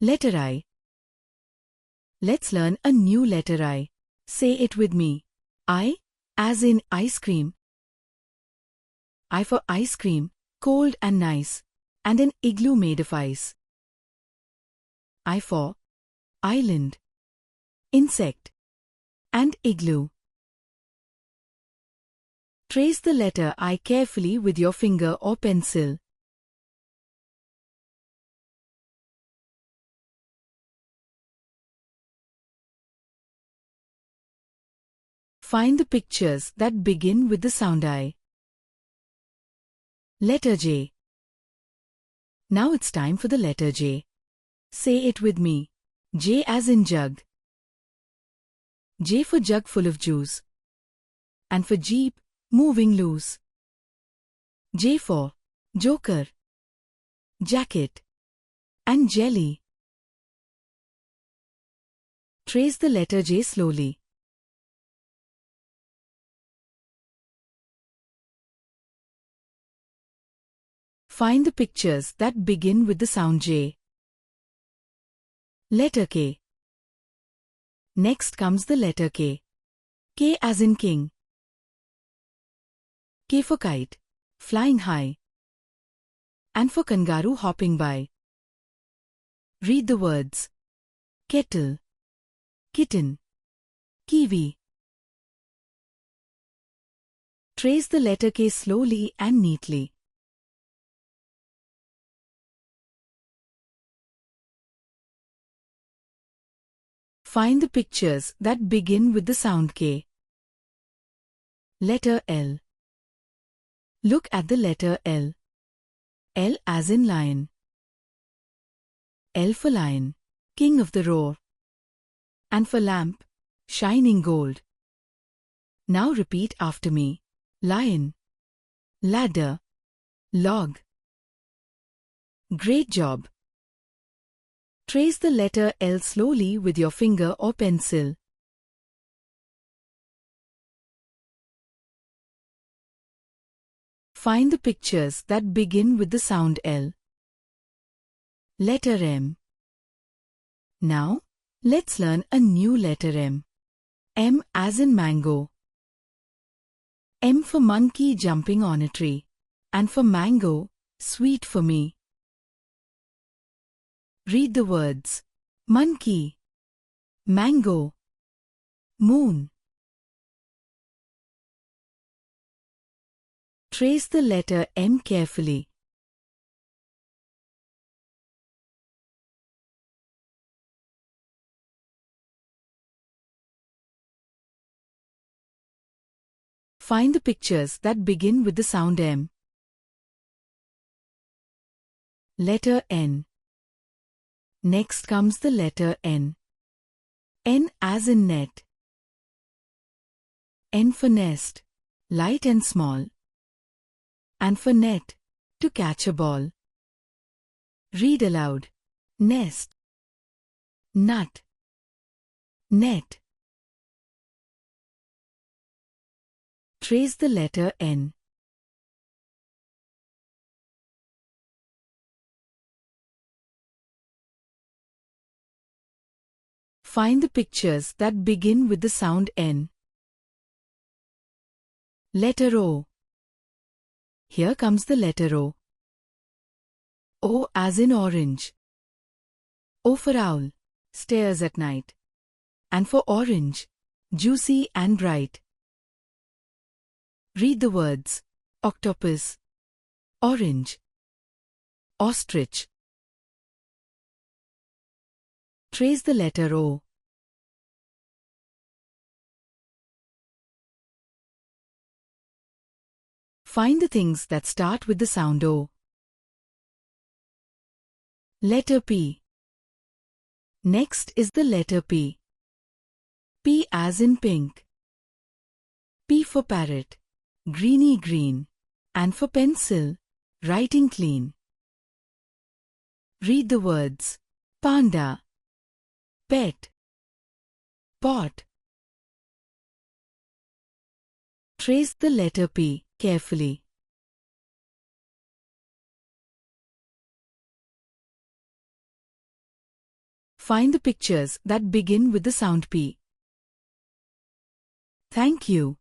Letter I. Let's learn a new letter I. Say it with me. I, as in ice cream. I for ice cream, cold and nice, and an igloo made of ice. I for island, insect, and igloo. Trace the letter I carefully with your finger or pencil. Find the pictures that begin with the sound I. Letter J. Now it's time for the letter J. Say it with me. J as in jug. J for jug full of juice. And for jeep, moving loose. J for joker, jacket, and jelly. Trace the letter J slowly. Find the pictures that begin with the sound J. Letter K. Next comes the letter K. K as in king. K for kite, flying high. And for kangaroo hopping by. Read the words. Kettle, kitten, kiwi. Trace the letter K slowly and neatly. Find the pictures that begin with the sound K. Letter L. Look at the letter L. L as in lion. L for lion, king of the roar. And for lamp, shining gold. Now repeat after me. Lion, ladder, log. Great job. Trace the letter L slowly with your finger or pencil. Find the pictures that begin with the sound L. Letter M. Now, let's learn a new letter M. M as in mango. M for monkey jumping on a tree. And for mango, sweet for me. Read the words. Monkey, mango, moon. Trace the letter M carefully. Find the pictures that begin with the sound M. Letter N. Next comes the letter N. N as in net. N for nest, light and small. And for net, to catch a ball. Read aloud. Nest, nut, net. Trace the letter N. Find the pictures that begin with the sound N. Letter O. Here comes the letter O. O as in orange. O for owl, stares at night. And for orange, juicy and bright. Read the words. Octopus, orange, ostrich. Trace the letter O. Find the things that start with the sound O. Letter P. Next is the letter P. P as in pink. P for parrot, greeny green. And for pencil, writing clean. Read the words. Panda, pet, pot. Trace the letter P carefully. Find the pictures that begin with the sound P. Thank you.